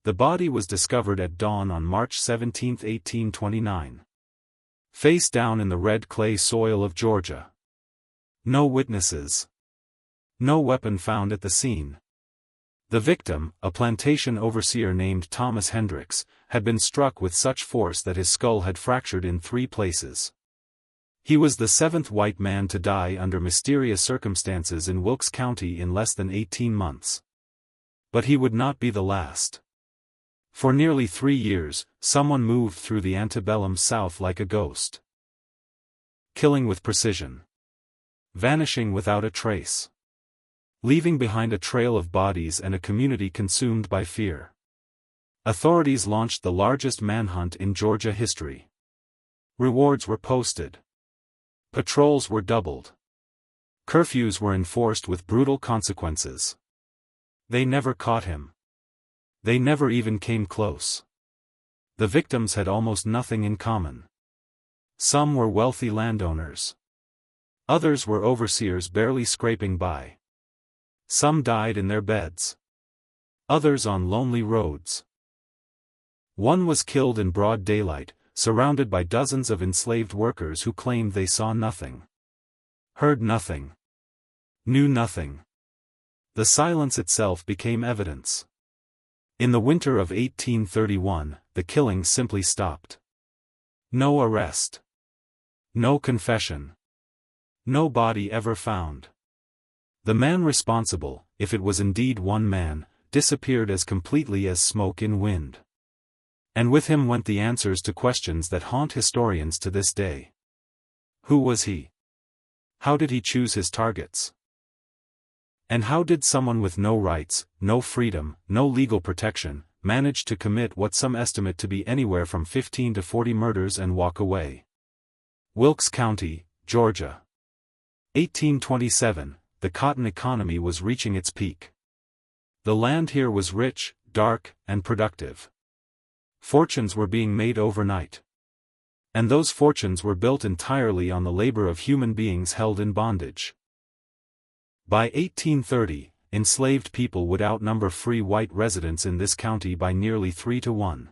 The body was discovered at dawn on March 17, 1829. Face down in the red clay soil of Georgia. No witnesses. No weapon found at the scene. The victim, a plantation overseer named Thomas Hendricks, had been struck with such force that his skull had fractured in 3 places. He was the 7th white man to die under mysterious circumstances in Wilkes County in less than 18 months. But he would not be the last. For nearly 3 years, someone moved through the antebellum South like a ghost. Killing with precision. Vanishing without a trace. Leaving behind a trail of bodies and a community consumed by fear. Authorities launched the largest manhunt in Georgia history. Rewards were posted. Patrols were doubled. Curfews were enforced with brutal consequences. They never caught him. They never even came close. The victims had almost nothing in common. Some were wealthy landowners. Others were overseers barely scraping by. Some died in their beds. Others on lonely roads. One was killed in broad daylight, surrounded by dozens of enslaved workers who claimed they saw nothing. Heard nothing. Knew nothing. The silence itself became evidence. In the winter of 1831, the killing simply stopped. No arrest. No confession. No body ever found. The man responsible, if it was indeed one man, disappeared as completely as smoke in wind. And with him went the answers to questions that haunt historians to this day. Who was he? How did he choose his targets? And how did someone with no rights, no freedom, no legal protection, manage to commit what some estimate to be anywhere from 15 to 40 murders and walk away? Wilkes County, Georgia. 1827, the cotton economy was reaching its peak. The land here was rich, dark, and productive. Fortunes were being made overnight. And those fortunes were built entirely on the labor of human beings held in bondage. By 1830, enslaved people would outnumber free white residents in this county by nearly 3 to 1.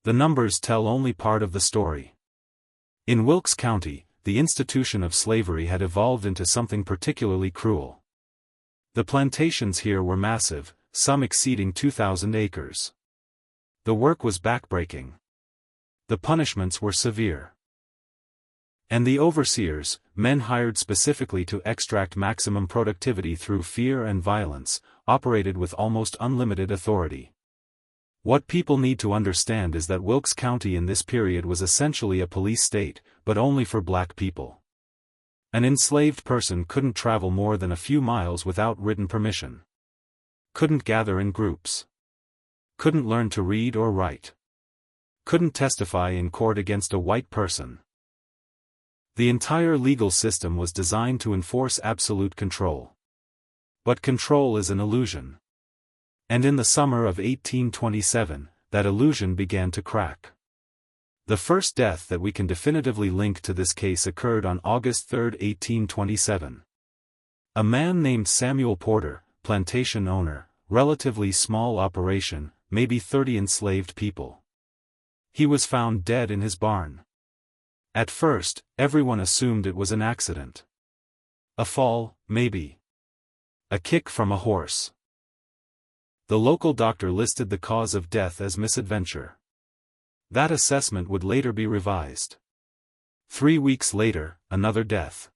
The numbers tell only part of the story. In Wilkes County, the institution of slavery had evolved into something particularly cruel. The plantations here were massive, some exceeding 2,000 acres. The work was backbreaking. The punishments were severe. And the overseers, men hired specifically to extract maximum productivity through fear and violence, operated with almost unlimited authority. What people need to understand is that Wilkes County in this period was essentially a police state, but only for black people. An enslaved person couldn't travel more than a few miles without written permission. Couldn't gather in groups. Couldn't learn to read or write. Couldn't testify in court against a white person. The entire legal system was designed to enforce absolute control. But control is an illusion. And in the summer of 1827, that illusion began to crack. The first death that we can definitively link to this case occurred on August 3, 1827. A man named Samuel Porter, plantation owner, relatively small operation, maybe 30 enslaved people. He was found dead in his barn. At first, everyone assumed it was an accident. A fall, maybe. A kick from a horse. The local doctor listed the cause of death as misadventure. That assessment would later be revised. 3 weeks later, another death.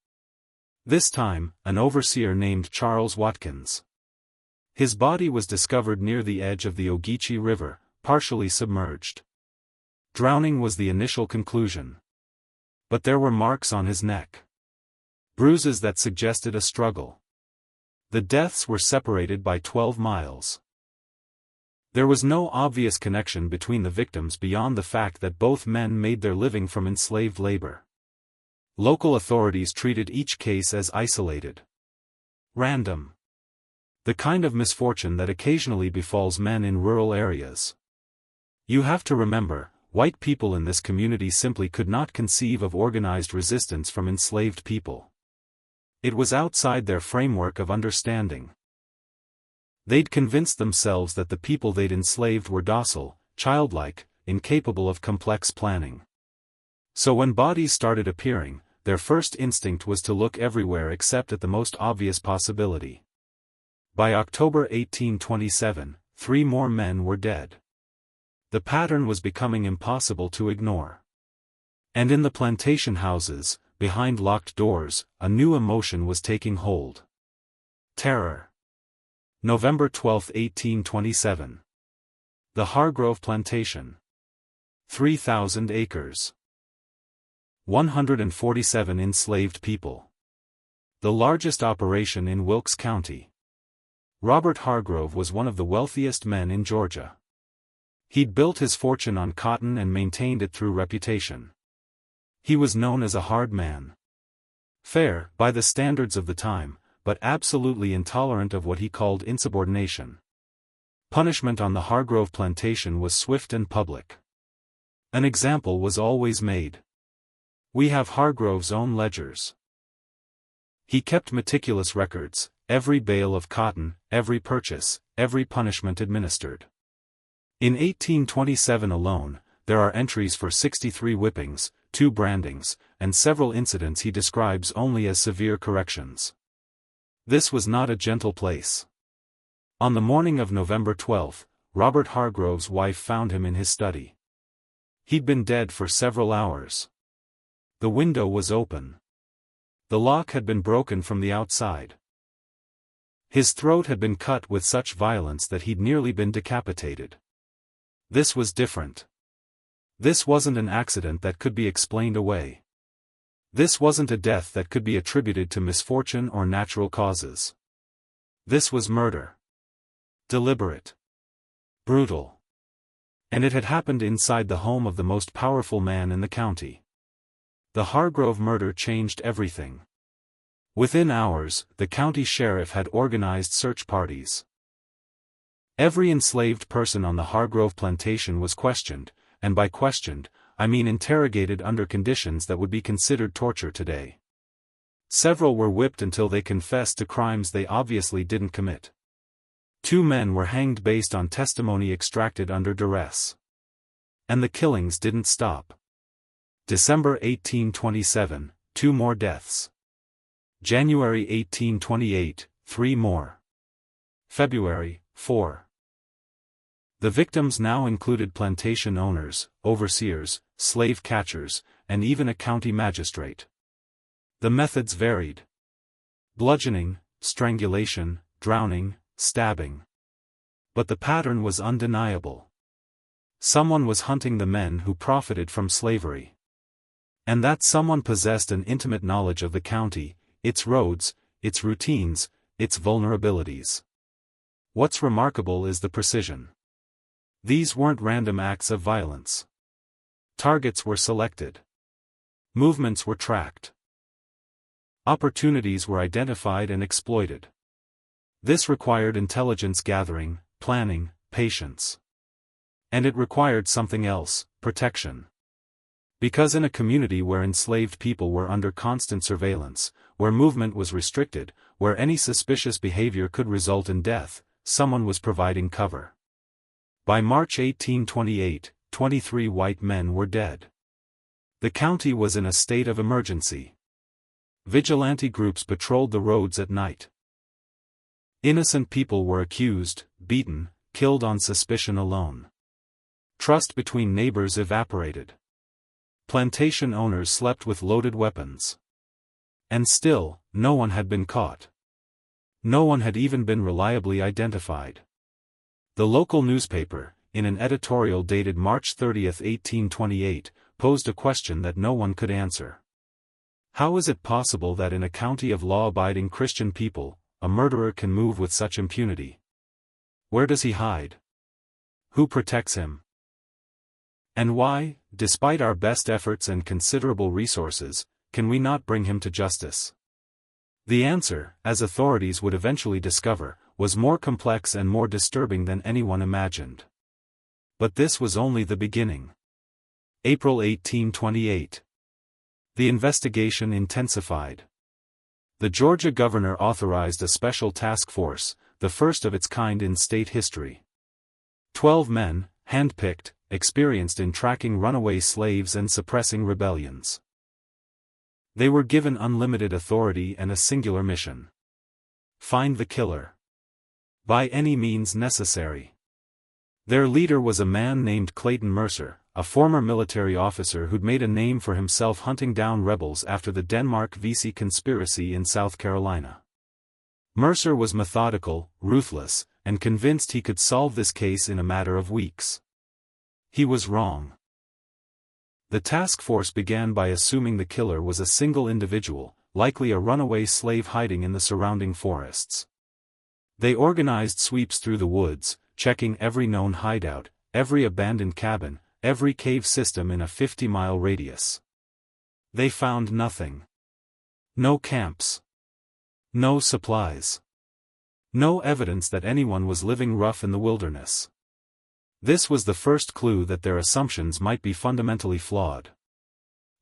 This time, an overseer named Charles Watkins. His body was discovered near the edge of the Ogeechee River, partially submerged. Drowning was the initial conclusion. But there were marks on his neck. Bruises that suggested a struggle. The deaths were separated by 12 miles. There was no obvious connection between the victims beyond the fact that both men made their living from enslaved labor. Local authorities treated each case as isolated. Random. The kind of misfortune that occasionally befalls men in rural areas. You have to remember, white people in this community simply could not conceive of organized resistance from enslaved people. It was outside their framework of understanding. They'd convinced themselves that the people they'd enslaved were docile, childlike, incapable of complex planning. So when bodies started appearing, their first instinct was to look everywhere except at the most obvious possibility. By October 1827, 3 more men were dead. The pattern was becoming impossible to ignore. And in the plantation houses, behind locked doors, a new emotion was taking hold. Terror. November 12, 1827. The Hargrove Plantation. 3,000 acres. 147 enslaved people. The largest operation in Wilkes County. Robert Hargrove was one of the wealthiest men in Georgia. He'd built his fortune on cotton and maintained it through reputation. He was known as a hard man. Fair, by the standards of the time, but absolutely intolerant of what he called insubordination. Punishment on the Hargrove plantation was swift and public. An example was always made. We have Hargrove's own ledgers. He kept meticulous records, every bale of cotton, every purchase, every punishment administered. In 1827 alone, there are entries for 63 whippings, 2 brandings, and several incidents he describes only as severe corrections. This was not a gentle place. On the morning of November 12, Robert Hargrove's wife found him in his study. He'd been dead for several hours. The window was open. The lock had been broken from the outside. His throat had been cut with such violence that he'd nearly been decapitated. This was different. This wasn't an accident that could be explained away. This wasn't a death that could be attributed to misfortune or natural causes. This was murder. Deliberate. Brutal. And it had happened inside the home of the most powerful man in the county. The Hargrove murder changed everything. Within hours, the county sheriff had organized search parties. Every enslaved person on the Hargrove plantation was questioned, and by questioned, I mean interrogated under conditions that would be considered torture today. Several were whipped until they confessed to crimes they obviously didn't commit. 2 men were hanged based on testimony extracted under duress. And the killings didn't stop. December 1827, 2 more deaths. January 1828, 3 more. February, 4. The victims now included plantation owners, overseers, slave catchers, and even a county magistrate. The methods varied. Bludgeoning, strangulation, drowning, stabbing. But the pattern was undeniable. Someone was hunting the men who profited from slavery. And that someone possessed an intimate knowledge of the county, its roads, its routines, its vulnerabilities. What's remarkable is the precision. These weren't random acts of violence. Targets were selected. Movements were tracked. Opportunities were identified and exploited. This required intelligence gathering, planning, patience. And it required something else, protection. Because in a community where enslaved people were under constant surveillance, where movement was restricted, where any suspicious behavior could result in death, someone was providing cover. By March 1828, 23 white men were dead. The county was in a state of emergency. Vigilante groups patrolled the roads at night. Innocent people were accused, beaten, killed on suspicion alone. Trust between neighbors evaporated. Plantation owners slept with loaded weapons. And still, no one had been caught. No one had even been reliably identified. The local newspaper, in an editorial dated March 30, 1828, posed a question that no one could answer. How is it possible that in a county of law-abiding Christian people, a murderer can move with such impunity? Where does he hide? Who protects him? And why, despite our best efforts and considerable resources, can we not bring him to justice? The answer, as authorities would eventually discover, was more complex and more disturbing than anyone imagined. But this was only the beginning. April 1828. The investigation intensified. The Georgia governor authorized a special task force, the first of its kind in state history. 12 men, handpicked, experienced in tracking runaway slaves and suppressing rebellions. They were given unlimited authority and a singular mission: find the killer, by any means necessary. Their leader was a man named Clayton Mercer, a former military officer who'd made a name for himself hunting down rebels after the Denmark Vesey conspiracy in South Carolina. Mercer was methodical, ruthless, and convinced he could solve this case in a matter of weeks. He was wrong. The task force began by assuming the killer was a single individual, likely a runaway slave hiding in the surrounding forests. They organized sweeps through the woods, checking every known hideout, every abandoned cabin, every cave system in a 50-mile radius. They found nothing. No camps. No supplies. No evidence that anyone was living rough in the wilderness. This was the first clue that their assumptions might be fundamentally flawed.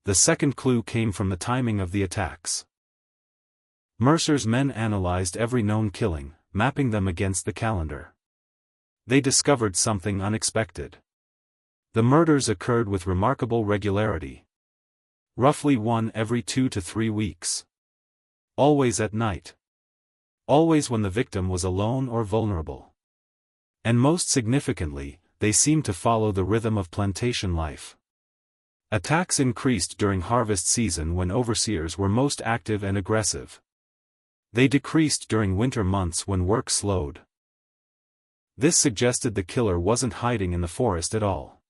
The second clue came from the timing of the attacks. Mercer's men analyzed every known killing, mapping them against the calendar. They discovered something unexpected. The murders occurred with remarkable regularity. Roughly one every 2 to 3 weeks. Always at night. Always when the victim was alone or vulnerable. And most significantly, they seemed to follow the rhythm of plantation life. Attacks increased during harvest season when overseers were most active and aggressive. They decreased during winter months when work slowed. This suggested the killer wasn't hiding in the forest at all.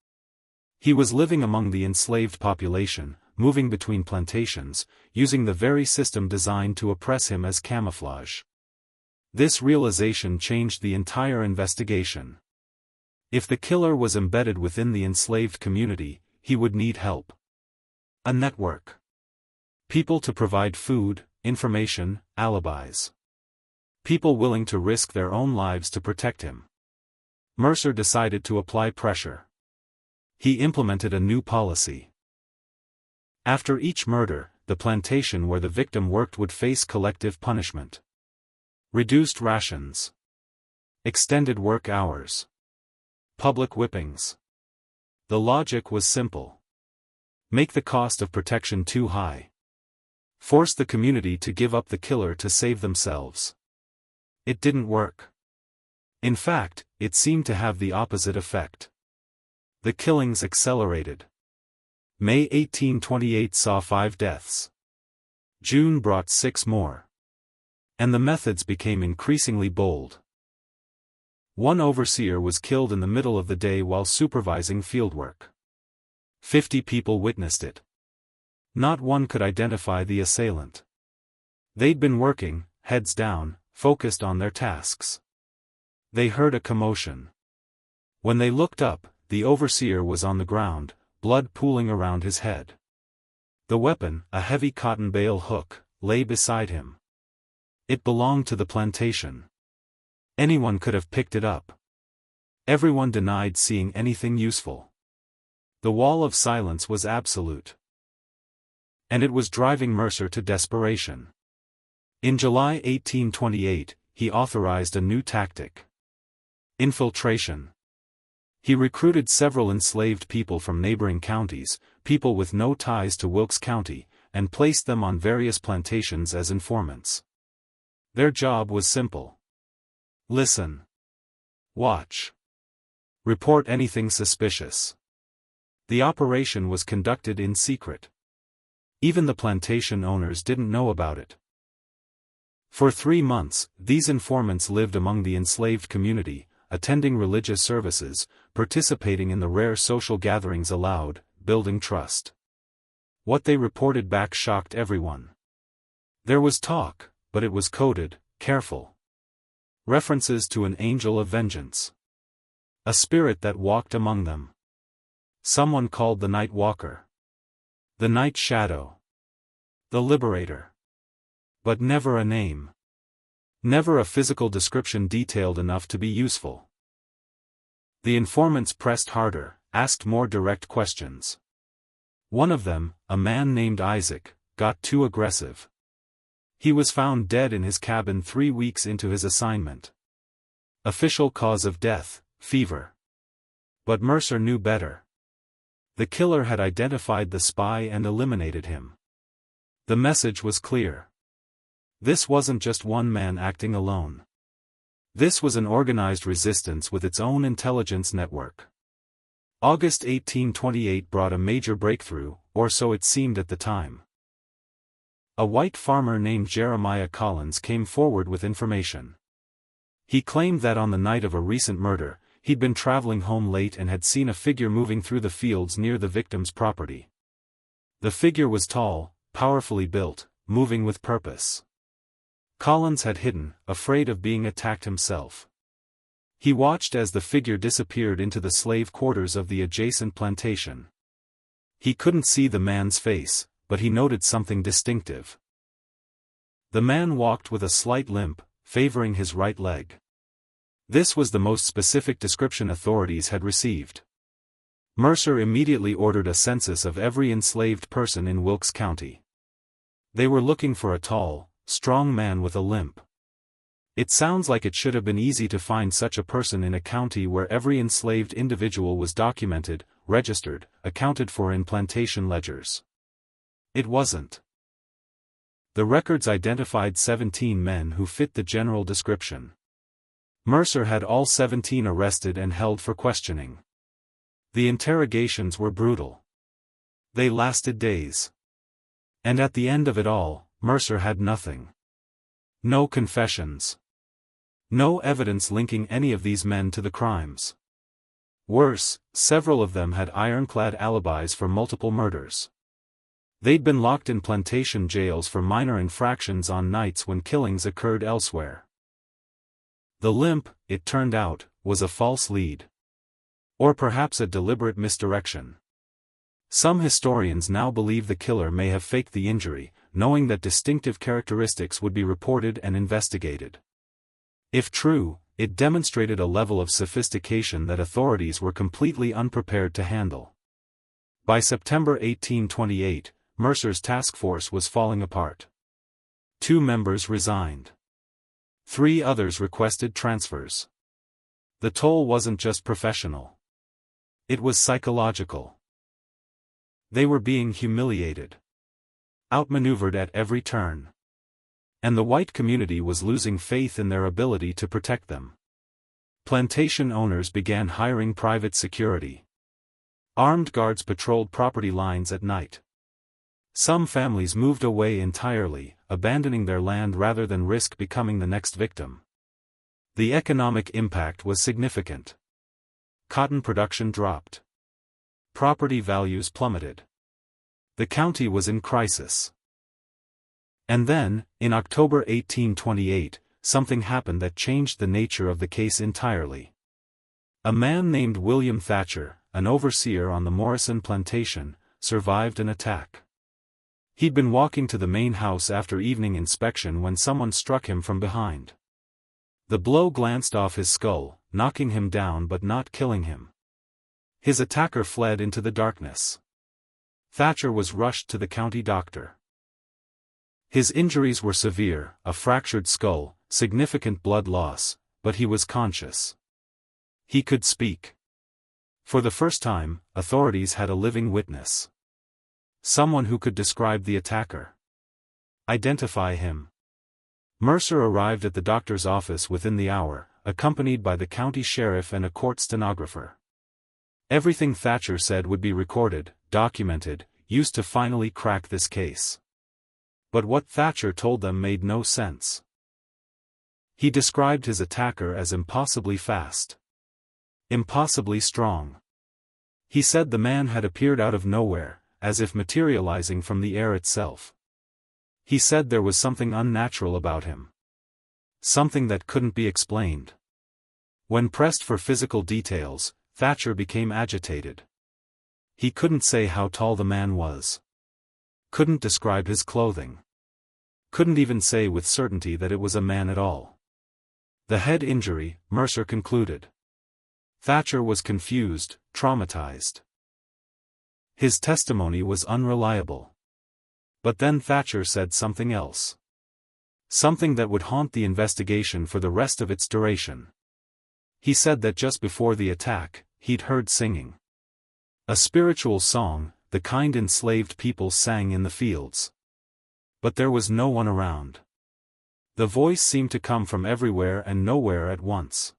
He was living among the enslaved population, moving between plantations, using the very system designed to oppress him as camouflage. This realization changed the entire investigation. If the killer was embedded within the enslaved community, he would need help. A network. People to provide food, information, alibis. People willing to risk their own lives to protect him. Mercer decided to apply pressure. He implemented a new policy. After each murder, the plantation where the victim worked would face collective punishment. Reduced rations. Extended work hours. Public whippings. The logic was simple. Make the cost of protection too high. Force the community to give up the killer to save themselves. It didn't work. In fact, it seemed to have the opposite effect. The killings accelerated. May 1828 saw 5 deaths. June brought 6 more. And the methods became increasingly bold. One overseer was killed in the middle of the day while supervising fieldwork. 50 people witnessed it. Not one could identify the assailant. They'd been working, heads down, focused on their tasks. They heard a commotion. When they looked up, the overseer was on the ground, blood pooling around his head. The weapon, a heavy cotton bale hook, lay beside him. It belonged to the plantation. Anyone could have picked it up. Everyone denied seeing anything useful. The wall of silence was absolute. And it was driving Mercer to desperation. In July 1828, he authorized a new tactic. Infiltration. He recruited several enslaved people from neighboring counties, people with no ties to Wilkes County, and placed them on various plantations as informants. Their job was simple. Listen. Watch. Report anything suspicious. The operation was conducted in secret. Even the plantation owners didn't know about it. For 3 months, these informants lived among the enslaved community, attending religious services, participating in the rare social gatherings allowed, building trust. What they reported back shocked everyone. There was talk, but it was coded, careful. References to an angel of vengeance. A spirit that walked among them. Someone called the Night Walker. The Night Shadow. The Liberator. But never a name. Never a physical description detailed enough to be useful. The informants pressed harder, asked more direct questions. One of them, a man named Isaac, got too aggressive. He was found dead in his cabin 3 weeks into his assignment. Official cause of death, fever. But Mercer knew better. The killer had identified the spy and eliminated him. The message was clear. This wasn't just one man acting alone. This was an organized resistance with its own intelligence network. August 1828 brought a major breakthrough, or so it seemed at the time. A white farmer named Jeremiah Collins came forward with information. He claimed that on the night of a recent murder, he'd been traveling home late and had seen a figure moving through the fields near the victim's property. The figure was tall, powerfully built, moving with purpose. Collins had hidden, afraid of being attacked himself. He watched as the figure disappeared into the slave quarters of the adjacent plantation. He couldn't see the man's face, but he noted something distinctive. The man walked with a slight limp, favoring his right leg. This was the most specific description authorities had received. Mercer immediately ordered a census of every enslaved person in Wilkes County. They were looking for a tall, strong man with a limp. It sounds like it should have been easy to find such a person in a county where every enslaved individual was documented, registered, accounted for in plantation ledgers. It wasn't. The records identified 17 men who fit the general description. Mercer had all 17 arrested and held for questioning. The interrogations were brutal. They lasted days. And at the end of it all, Mercer had nothing. No confessions. No evidence linking any of these men to the crimes. Worse, several of them had ironclad alibis for multiple murders. They'd been locked in plantation jails for minor infractions on nights when killings occurred elsewhere. The limp, it turned out, was a false lead. Or perhaps a deliberate misdirection. Some historians now believe the killer may have faked the injury, knowing that distinctive characteristics would be reported and investigated. If true, it demonstrated a level of sophistication that authorities were completely unprepared to handle. By September 1828, Mercer's task force was falling apart. 2 members resigned. 3 others requested transfers. The toll wasn't just professional. It was psychological. They were being humiliated. Outmaneuvered at every turn. And the white community was losing faith in their ability to protect them. Plantation owners began hiring private security. Armed guards patrolled property lines at night. Some families moved away entirely, abandoning their land rather than risk becoming the next victim. The economic impact was significant. Cotton production dropped. Property values plummeted. The county was in crisis. And then, in October 1828, something happened that changed the nature of the case entirely. A man named William Thatcher, an overseer on the Morrison plantation, survived an attack. He'd been walking to the main house after evening inspection when someone struck him from behind. The blow glanced off his skull, knocking him down but not killing him. His attacker fled into the darkness. Thatcher was rushed to the county doctor. His injuries were severe, a fractured skull, significant blood loss, but he was conscious. He could speak. For the first time, authorities had a living witness. Someone who could describe the attacker. Identify him. Mercer arrived at the doctor's office within the hour, accompanied by the county sheriff and a court stenographer. Everything Thatcher said would be recorded, documented, used to finally crack this case. But what Thatcher told them made no sense. He described his attacker as impossibly fast. Impossibly strong. He said the man had appeared out of nowhere, as if materializing from the air itself. He said there was something unnatural about him. Something that couldn't be explained. When pressed for physical details, Thatcher became agitated. He couldn't say how tall the man was. Couldn't describe his clothing. Couldn't even say with certainty that it was a man at all. The head injury, Mercer concluded. Thatcher was confused, traumatized. His testimony was unreliable. But then Thatcher said something else. Something that would haunt the investigation for the rest of its duration. He said that just before the attack, he'd heard singing. A spiritual song, the kind enslaved people sang in the fields. But there was no one around. The voice seemed to come from everywhere and nowhere at once.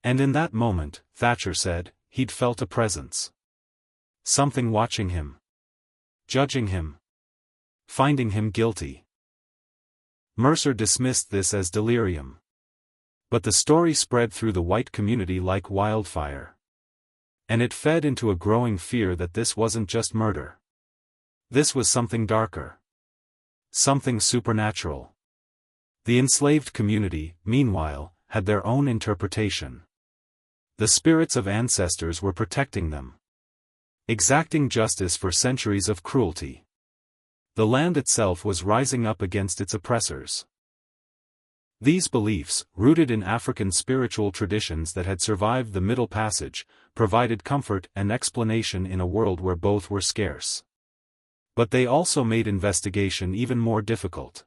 And in that moment, Thatcher said, he'd felt a presence. Something watching him. Judging him. Finding him guilty. Mercer dismissed this as delirium. But the story spread through the white community like wildfire. And it fed into a growing fear that this wasn't just murder. This was something darker. Something supernatural. The enslaved community, meanwhile, had their own interpretation. The spirits of ancestors were protecting them. Exacting justice for centuries of cruelty. The land itself was rising up against its oppressors. These beliefs, rooted in African spiritual traditions that had survived the Middle Passage, provided comfort and explanation in a world where both were scarce. But they also made investigation even more difficult.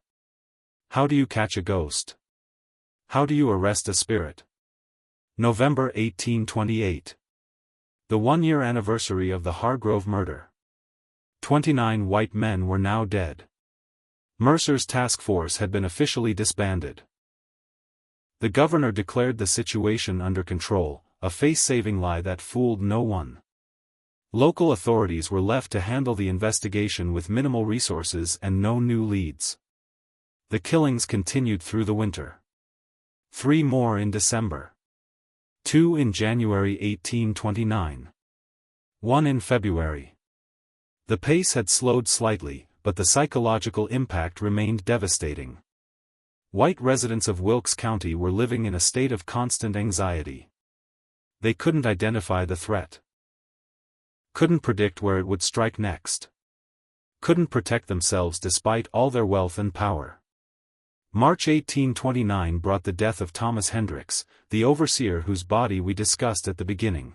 How do you catch a ghost? How do you arrest a spirit? November 1828. The one-year anniversary of the Hargrove murder. 29 white men were now dead. Mercer's task force had been officially disbanded. The governor declared the situation under control, a face-saving lie that fooled no one. Local authorities were left to handle the investigation with minimal resources and no new leads. The killings continued through the winter. 3 more in December. 2 in January 1829. 1 in February. The pace had slowed slightly, but the psychological impact remained devastating. White residents of Wilkes County were living in a state of constant anxiety. They couldn't identify the threat. Couldn't predict where it would strike next. Couldn't protect themselves despite all their wealth and power. March 1829 brought the death of Thomas Hendricks, the overseer whose body we discussed at the beginning.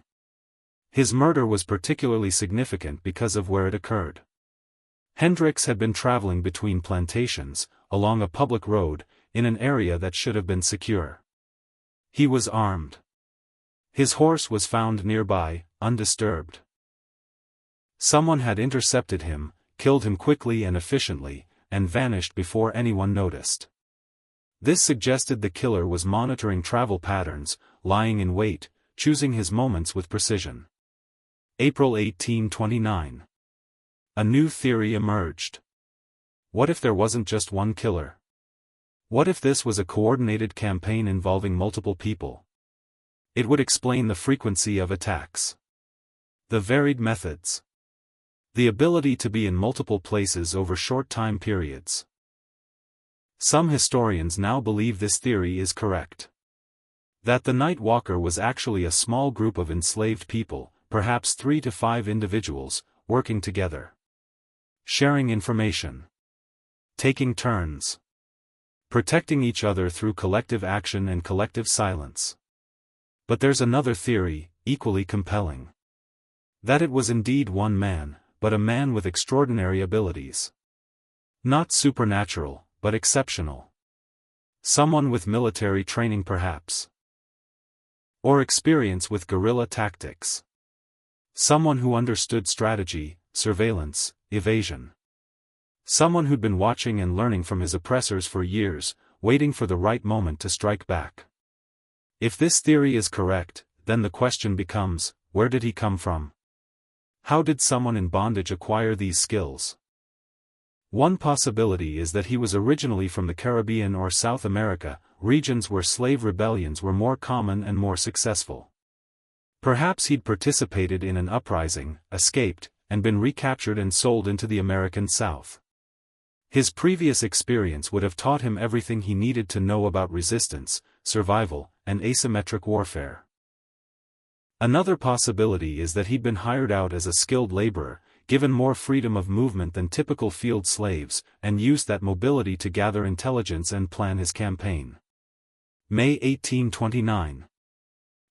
His murder was particularly significant because of where it occurred. Hendricks had been traveling between plantations, along a public road, in an area that should have been secure. He was armed. His horse was found nearby, undisturbed. Someone had intercepted him, killed him quickly and efficiently, and vanished before anyone noticed. This suggested the killer was monitoring travel patterns, lying in wait, choosing his moments with precision. April 1829. A new theory emerged. What if there wasn't just one killer? What if this was a coordinated campaign involving multiple people? It would explain the frequency of attacks. The varied methods. The ability to be in multiple places over short time periods. Some historians now believe this theory is correct. That the Night Walker was actually a small group of enslaved people, perhaps 3 to 5 individuals, working together. Sharing information. Taking turns. Protecting each other through collective action and collective silence. But there's another theory, equally compelling. That it was indeed one man, but a man with extraordinary abilities. Not supernatural, but exceptional. Someone with military training perhaps. Or experience with guerrilla tactics. Someone who understood strategy, surveillance, evasion. Someone who'd been watching and learning from his oppressors for years, waiting for the right moment to strike back. If this theory is correct, then the question becomes, where did he come from? How did someone in bondage acquire these skills? One possibility is that he was originally from the Caribbean or South America, regions where slave rebellions were more common and more successful. Perhaps he'd participated in an uprising, escaped, and been recaptured and sold into the American South. His previous experience would have taught him everything he needed to know about resistance, survival, and asymmetric warfare. Another possibility is that he'd been hired out as a skilled laborer, given more freedom of movement than typical field slaves, and used that mobility to gather intelligence and plan his campaign. May 1829.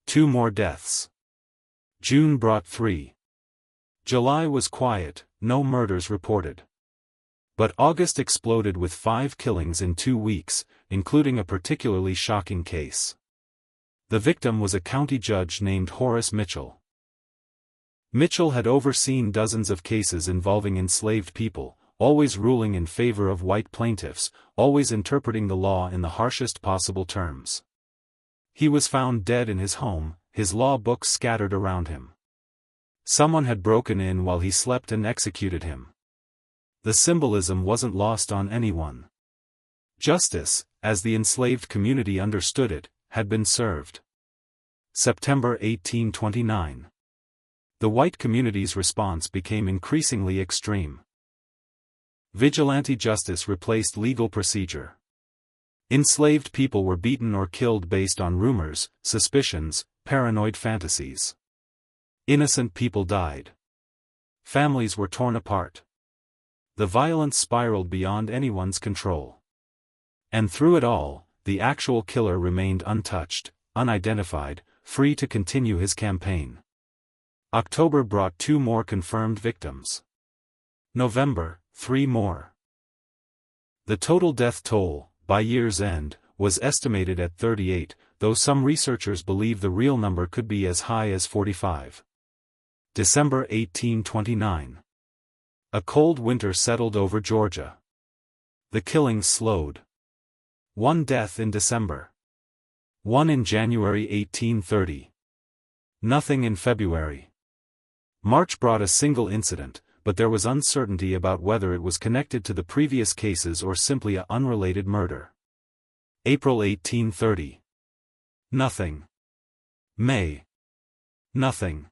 2 more deaths. June brought 3. July was quiet, no murders reported. But August exploded with 5 killings in 2 weeks, including a particularly shocking case. The victim was a county judge named Horace Mitchell. Mitchell had overseen dozens of cases involving enslaved people, always ruling in favor of white plaintiffs, always interpreting the law in the harshest possible terms. He was found dead in his home, his law books scattered around him. Someone had broken in while he slept and executed him. The symbolism wasn't lost on anyone. Justice, as the enslaved community understood it, had been served. September 1829. The white community's response became increasingly extreme. Vigilante justice replaced legal procedure. Enslaved people were beaten or killed based on rumors, suspicions, paranoid fantasies. Innocent people died. Families were torn apart. The violence spiraled beyond anyone's control. And through it all, the actual killer remained untouched, unidentified, free to continue his campaign. October brought 2 more confirmed victims. November, 3 more. The total death toll, by year's end, was estimated at 38, though some researchers believe the real number could be as high as 45. December 1829. A cold winter settled over Georgia. The killings slowed. 1 death in December. 1 in January 1830. Nothing in February. March brought a single incident, but there was uncertainty about whether it was connected to the previous cases or simply an unrelated murder. April 1830. Nothing. May. Nothing.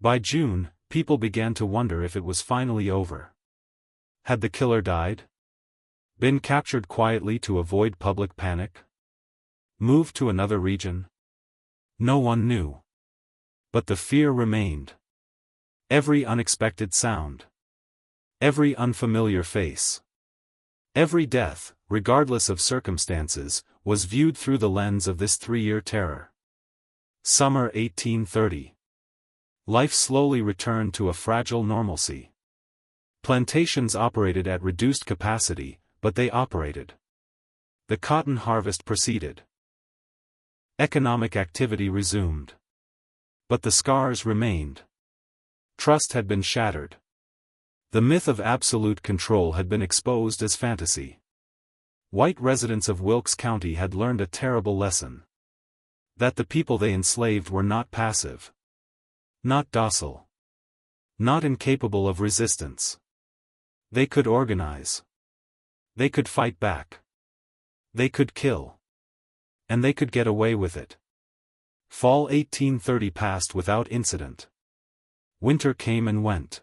By June, people began to wonder if it was finally over. Had the killer died? Been captured quietly to avoid public panic? Moved to another region? No one knew. But the fear remained. Every unexpected sound. Every unfamiliar face. Every death, regardless of circumstances, was viewed through the lens of this 3-year terror. Summer 1830. Life slowly returned to a fragile normalcy. Plantations operated at reduced capacity, but they operated. The cotton harvest proceeded. Economic activity resumed. But the scars remained. Trust had been shattered. The myth of absolute control had been exposed as fantasy. White residents of Wilkes County had learned a terrible lesson. That the people they enslaved were not passive. Not docile. Not incapable of resistance. They could organize. They could fight back. They could kill. And they could get away with it. Fall 1830 passed without incident. Winter came and went.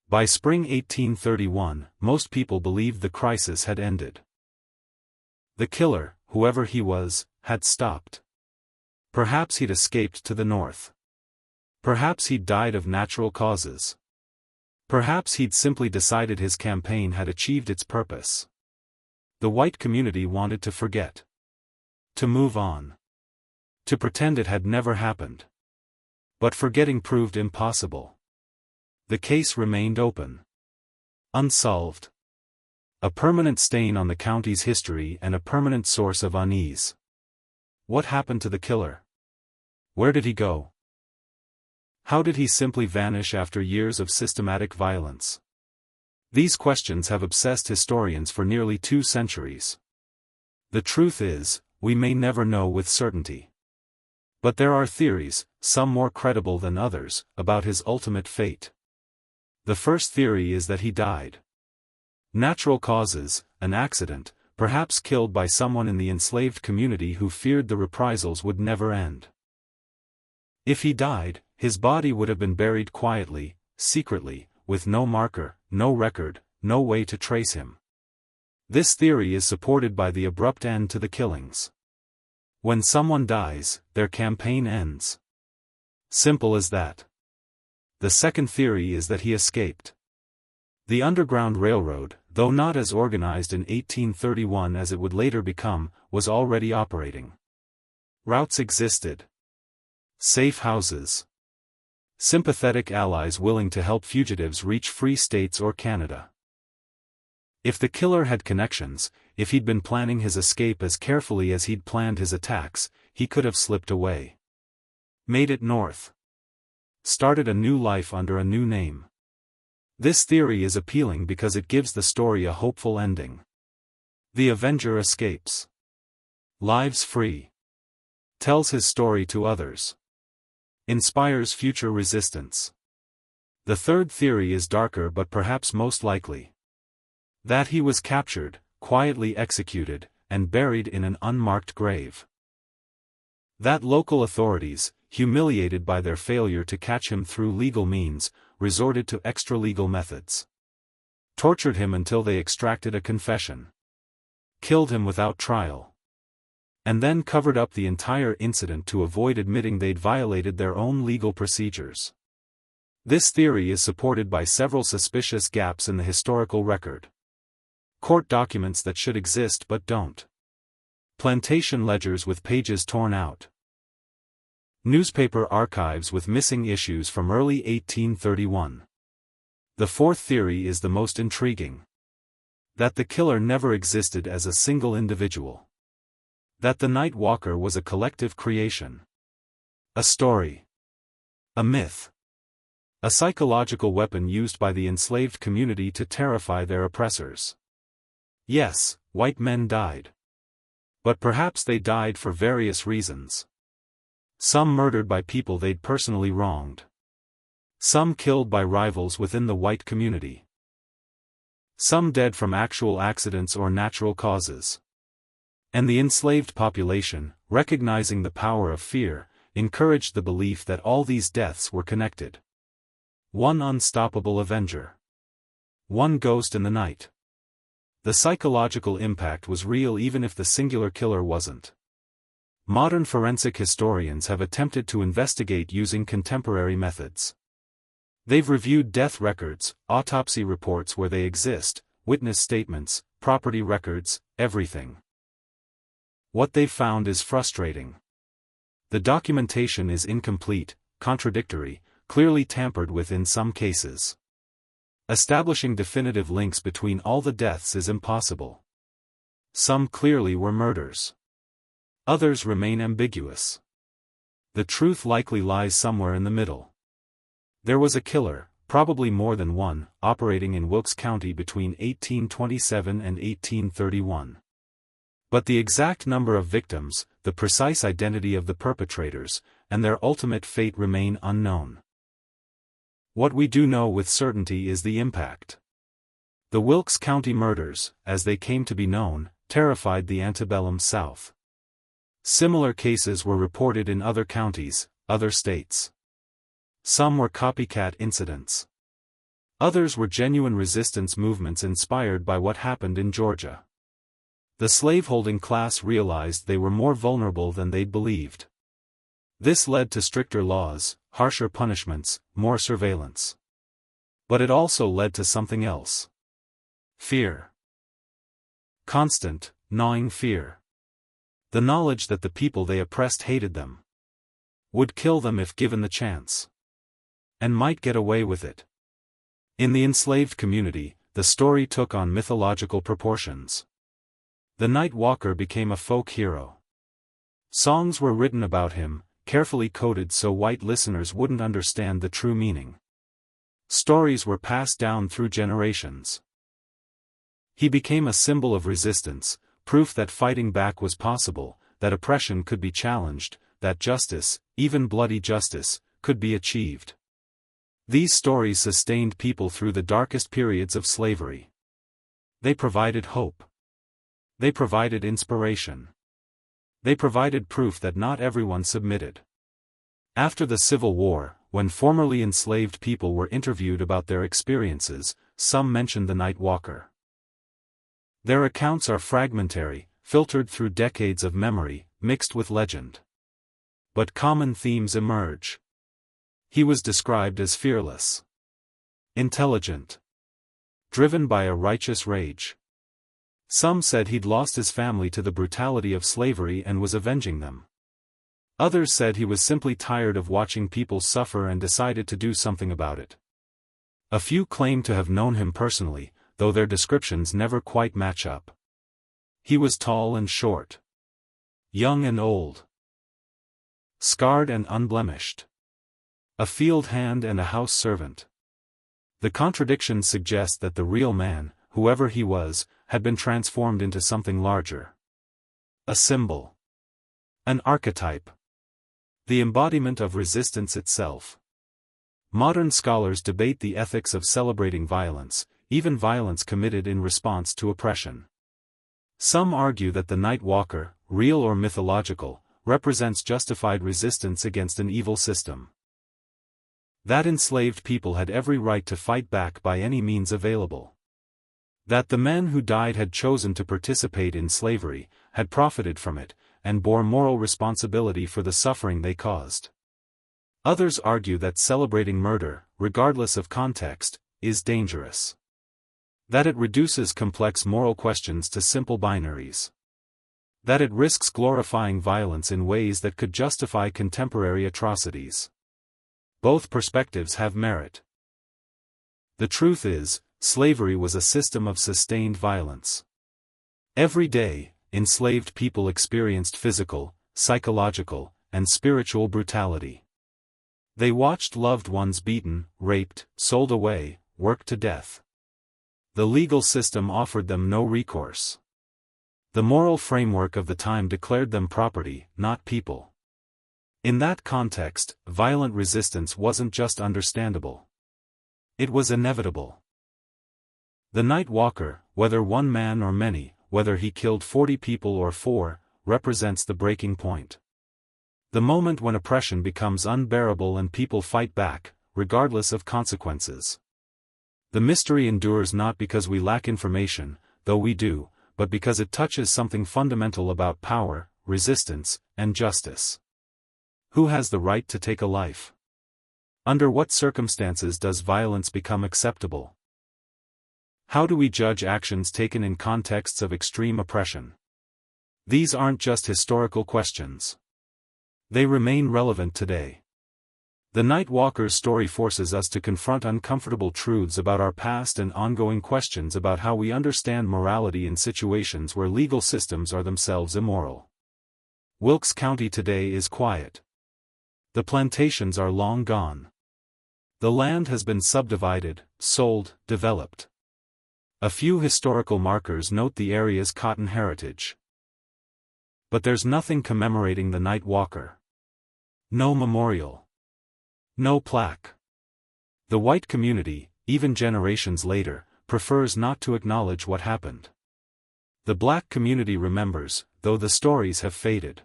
By spring 1831, most people believed the crisis had ended. The killer, whoever he was, had stopped. Perhaps he'd escaped to the north. Perhaps he'd died of natural causes. Perhaps he'd simply decided his campaign had achieved its purpose. The white community wanted to forget. To move on. To pretend it had never happened. But forgetting proved impossible. The case remained open. Unsolved. A permanent stain on the county's history and a permanent source of unease. What happened to the killer? Where did he go? How did he simply vanish after years of systematic violence? These questions have obsessed historians for nearly 2 centuries. The truth is, we may never know with certainty. But there are theories, some more credible than others, about his ultimate fate. The first theory is that he died. Natural causes, an accident, perhaps killed by someone in the enslaved community who feared the reprisals would never end. If he died, his body would have been buried quietly, secretly, with no marker, no record, no way to trace him. This theory is supported by the abrupt end to the killings. When someone dies, their campaign ends. Simple as that. The second theory is that he escaped. The Underground Railroad, though not as organized in 1831 as it would later become, was already operating. Routes existed. Safe houses. Sympathetic allies willing to help fugitives reach free states or Canada. If the killer had connections, if he'd been planning his escape as carefully as he'd planned his attacks, he could have slipped away. Made it north. Started a new life under a new name. This theory is appealing because it gives the story a hopeful ending. The Avenger escapes. Lives free. Tells his story to others. Inspires future resistance. The third theory is darker but perhaps most likely. That he was captured, quietly executed, and buried in an unmarked grave. That local authorities, humiliated by their failure to catch him through legal means, resorted to extra-legal methods. Tortured him until they extracted a confession. Killed him without trial. And then covered up the entire incident to avoid admitting they'd violated their own legal procedures. This theory is supported by several suspicious gaps in the historical record. Court documents that should exist but don't. Plantation ledgers with pages torn out. Newspaper archives with missing issues from early 1831. The fourth theory is the most intriguing. That the killer never existed as a single individual. That the Night Walker was a collective creation. A story. A myth. A psychological weapon used by the enslaved community to terrify their oppressors. Yes, white men died. But perhaps they died for various reasons. Some murdered by people they'd personally wronged. Some killed by rivals within the white community. Some dead from actual accidents or natural causes. And the enslaved population, recognizing the power of fear, encouraged the belief that all these deaths were connected. One unstoppable avenger. One ghost in the night. The psychological impact was real even if the singular killer wasn't. Modern forensic historians have attempted to investigate using contemporary methods. They've reviewed death records, autopsy reports where they exist, witness statements, property records, everything. What they've found is frustrating. The documentation is incomplete, contradictory, clearly tampered with in some cases. Establishing definitive links between all the deaths is impossible. Some clearly were murders. Others remain ambiguous. The truth likely lies somewhere in the middle. There was a killer, probably more than one, operating in Wilkes County between 1827 and 1831. But the exact number of victims, the precise identity of the perpetrators, and their ultimate fate remain unknown. What we do know with certainty is the impact. The Wilkes County murders, as they came to be known, terrified the antebellum South. Similar cases were reported in other counties, other states. Some were copycat incidents. Others were genuine resistance movements inspired by what happened in Georgia. The slaveholding class realized they were more vulnerable than they'd believed. This led to stricter laws, harsher punishments, more surveillance. But it also led to something else. Fear. Constant, gnawing fear. The knowledge that the people they oppressed hated them. Would kill them if given the chance. And might get away with it. In the enslaved community, the story took on mythological proportions. The Night Walker became a folk hero. Songs were written about him, carefully coded so white listeners wouldn't understand the true meaning. Stories were passed down through generations. He became a symbol of resistance, proof that fighting back was possible, that oppression could be challenged, that justice, even bloody justice, could be achieved. These stories sustained people through the darkest periods of slavery. They provided hope. They provided inspiration. They provided proof that not everyone submitted. After the Civil War, when formerly enslaved people were interviewed about their experiences, some mentioned the Night Walker. Their accounts are fragmentary, filtered through decades of memory, mixed with legend. But common themes emerge. He was described as fearless. Intelligent. Driven by a righteous rage. Some said he'd lost his family to the brutality of slavery and was avenging them. Others said he was simply tired of watching people suffer and decided to do something about it. A few claim to have known him personally, though their descriptions never quite match up. He was tall and short, young and old, scarred and unblemished, a field hand and a house servant. The contradictions suggest that the real man, whoever he was, had been transformed into something larger. A symbol. An archetype. The embodiment of resistance itself. Modern scholars debate the ethics of celebrating violence, even violence committed in response to oppression. Some argue that the night walker, real or mythological, represents justified resistance against an evil system. That enslaved people had every right to fight back by any means available. That the men who died had chosen to participate in slavery, had profited from it, and bore moral responsibility for the suffering they caused. Others argue that celebrating murder, regardless of context, is dangerous. That it reduces complex moral questions to simple binaries. That it risks glorifying violence in ways that could justify contemporary atrocities. Both perspectives have merit. The truth is, slavery was a system of sustained violence. Every day, enslaved people experienced physical, psychological, and spiritual brutality. They watched loved ones beaten, raped, sold away, worked to death. The legal system offered them no recourse. The moral framework of the time declared them property, not people. In that context, violent resistance wasn't just understandable. It was inevitable. The night walker, whether one man or many, whether he killed 40 people or 4, represents the breaking point. The moment when oppression becomes unbearable and people fight back, regardless of consequences. The mystery endures not because we lack information, though we do, but because it touches something fundamental about power, resistance, and justice. Who has the right to take a life? Under what circumstances does violence become acceptable? How do we judge actions taken in contexts of extreme oppression? These aren't just historical questions. They remain relevant today. The Night Walker's story forces us to confront uncomfortable truths about our past and ongoing questions about how we understand morality in situations where legal systems are themselves immoral. Wilkes County today is quiet. The plantations are long gone. The land has been subdivided, sold, developed. A few historical markers note the area's cotton heritage. But there's nothing commemorating the Night Walker. No memorial. No plaque. The white community, even generations later, prefers not to acknowledge what happened. The black community remembers, though the stories have faded.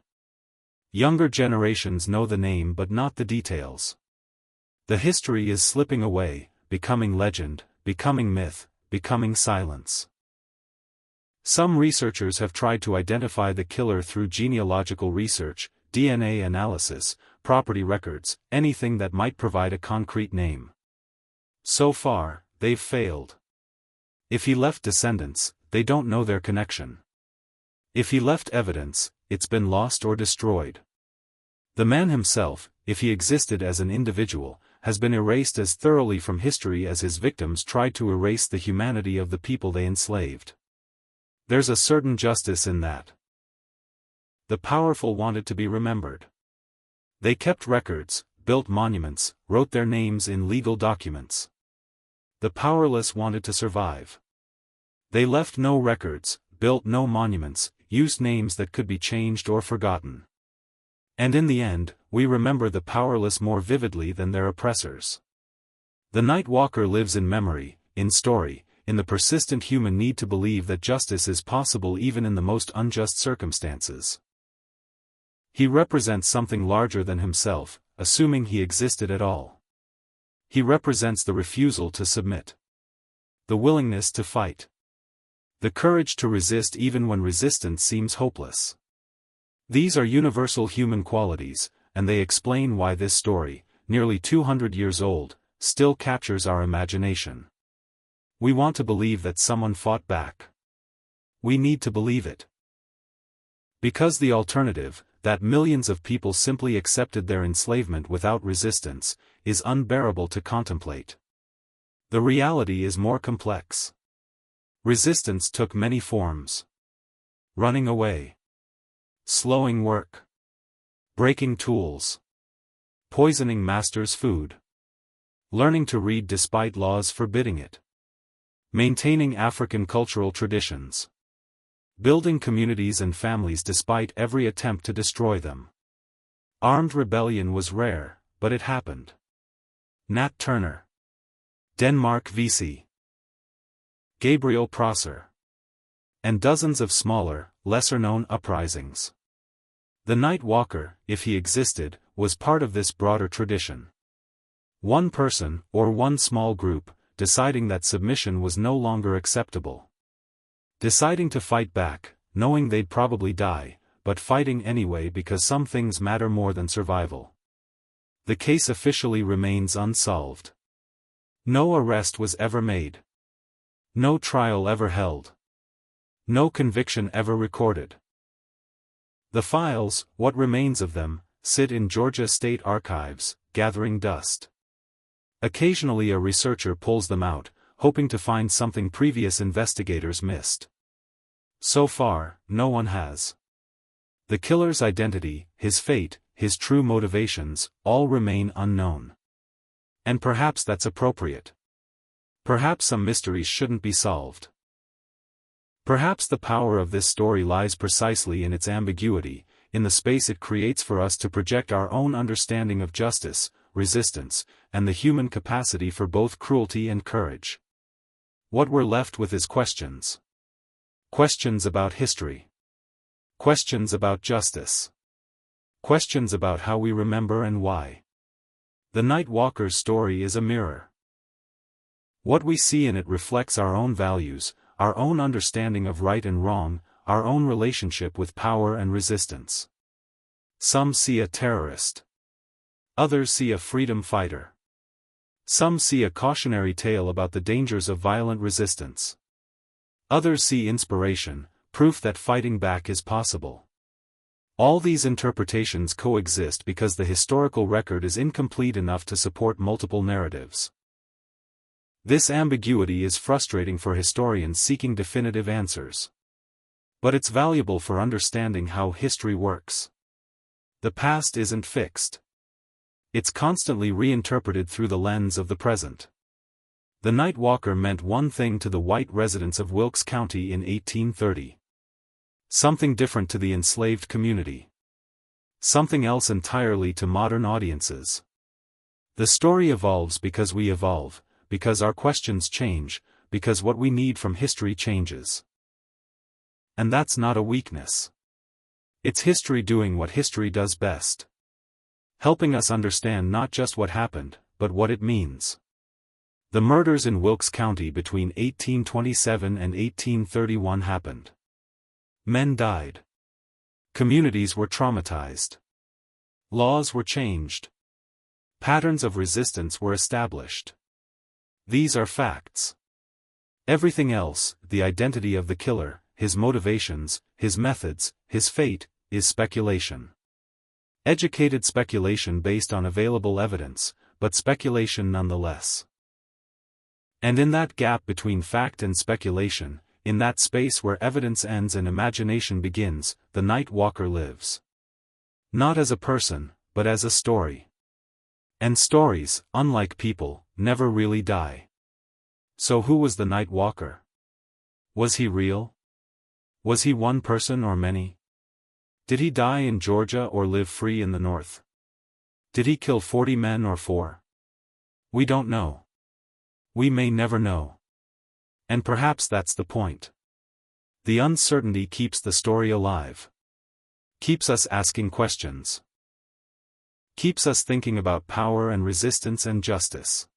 Younger generations know the name but not the details. The history is slipping away, becoming legend, becoming myth, becoming silence. Some researchers have tried to identify the killer through genealogical research, DNA analysis, property records, anything that might provide a concrete name. So far, they've failed. If he left descendants, they don't know their connection. If he left evidence, it's been lost or destroyed. The man himself, if he existed as an individual, has been erased as thoroughly from history as his victims tried to erase the humanity of the people they enslaved. There's a certain justice in that. The powerful wanted to be remembered. They kept records, built monuments, wrote their names in legal documents. The powerless wanted to survive. They left no records, built no monuments, used names that could be changed or forgotten. And in the end, we remember the powerless more vividly than their oppressors. The Night Walker lives in memory, in story, in the persistent human need to believe that justice is possible even in the most unjust circumstances. He represents something larger than himself, assuming he existed at all. He represents the refusal to submit. The willingness to fight. The courage to resist even when resistance seems hopeless. These are universal human qualities, and they explain why this story, nearly 200 years old, still captures our imagination. We want to believe that someone fought back. We need to believe it. Because the alternative, that millions of people simply accepted their enslavement without resistance, is unbearable to contemplate. The reality is more complex. Resistance took many forms. running away, slowing work, breaking tools, poisoning master's food, learning to read despite laws forbidding it, maintaining African cultural traditions, building communities and families despite every attempt to destroy them. Armed rebellion was rare, but it happened. Nat Turner, Denmark Vesey, Gabriel Prosser, and dozens of smaller, lesser-known uprisings. The Night Walker, if he existed, was part of this broader tradition. One person, or one small group, deciding that submission was no longer acceptable. Deciding to fight back, knowing they'd probably die, but fighting anyway because some things matter more than survival. The case officially remains unsolved. No arrest was ever made. No trial ever held. No conviction ever recorded. The files, what remains of them, sit in Georgia State Archives, gathering dust. Occasionally a researcher pulls them out, hoping to find something previous investigators missed. So far, no one has. The killer's identity, his fate, his true motivations, all remain unknown. And perhaps that's appropriate. Perhaps some mysteries shouldn't be solved. Perhaps the power of this story lies precisely in its ambiguity, in the space it creates for us to project our own understanding of justice, resistance, and the human capacity for both cruelty and courage. What we're left with is questions. Questions about history. Questions about justice. Questions about how we remember and why. The Night Walker's story is a mirror. What we see in it reflects our own values, our own understanding of right and wrong, our own relationship with power and resistance. Some see a terrorist. Others see a freedom fighter. Some see a cautionary tale about the dangers of violent resistance. Others see inspiration, proof that fighting back is possible. All these interpretations coexist because the historical record is incomplete enough to support multiple narratives. This ambiguity is frustrating for historians seeking definitive answers. But it's valuable for understanding how history works. The past isn't fixed. It's constantly reinterpreted through the lens of the present. The Night Walker meant one thing to the white residents of Wilkes County in 1830. Something different to the enslaved community. Something else entirely to modern audiences. The story evolves because we evolve, because our questions change, because what we need from history changes. And that's not a weakness. It's history doing what history does best. Helping us understand not just what happened, but what it means. The murders in Wilkes County between 1827 and 1831 happened. Men died. Communities were traumatized. Laws were changed. Patterns of resistance were established. These are facts. Everything else, the identity of the killer, his motivations, his methods, his fate, is speculation. Educated speculation based on available evidence, but speculation nonetheless. And in that gap between fact and speculation, in that space where evidence ends and imagination begins, the Night Walker lives. Not as a person, but as a story. And stories, unlike people, never really die. So who was the Night Walker? Was he real? Was he one person or many? Did he die in Georgia or live free in the North? Did he kill 40 men or 4? We don't know. We may never know. And perhaps that's the point. The uncertainty keeps the story alive. Keeps us asking questions. Keeps us thinking about power and resistance and justice.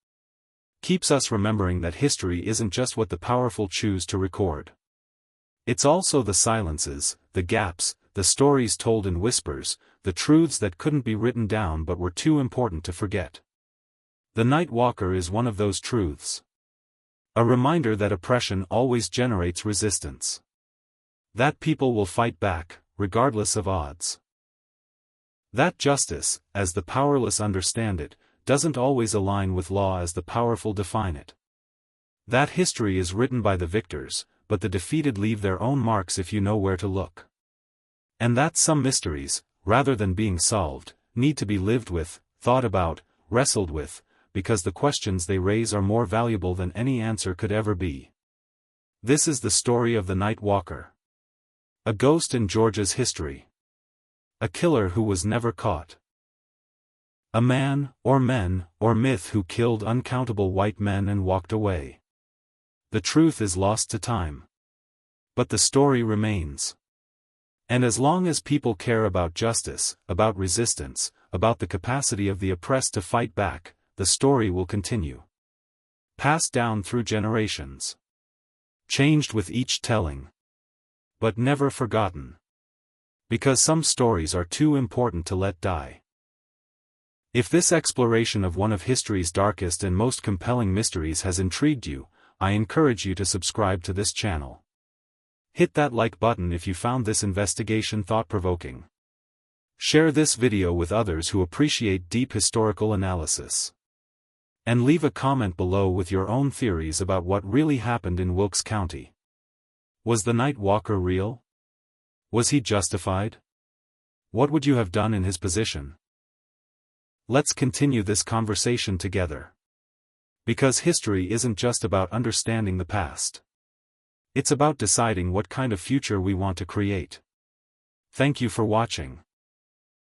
Keeps us remembering that history isn't just what the powerful choose to record. It's also the silences, the gaps, the stories told in whispers, the truths that couldn't be written down but were too important to forget. The Night Walker is one of those truths. A reminder that oppression always generates resistance. That people will fight back, regardless of odds. That justice, as the powerless understand it, doesn't always align with law as the powerful define it. That history is written by the victors, but the defeated leave their own marks if you know where to look. And that some mysteries, rather than being solved, need to be lived with, thought about, wrestled with, because the questions they raise are more valuable than any answer could ever be. This is the story of the Night Walker. A ghost in Georgia's history. A killer who was never caught. A man, or men, or myth who killed uncountable white men and walked away. The truth is lost to time. But the story remains. And as long as people care about justice, about resistance, about the capacity of the oppressed to fight back, the story will continue. Passed down through generations. Changed with each telling. But never forgotten. Because some stories are too important to let die. If this exploration of one of history's darkest and most compelling mysteries has intrigued you, I encourage you to subscribe to this channel. Hit that like button if you found this investigation thought-provoking. Share this video with others who appreciate deep historical analysis. And leave a comment below with your own theories about what really happened in Wilkes County. Was the Night Walker real? Was he justified? What would you have done in his position? Let's continue this conversation together. Because history isn't just about understanding the past. It's about deciding what kind of future we want to create. Thank you for watching.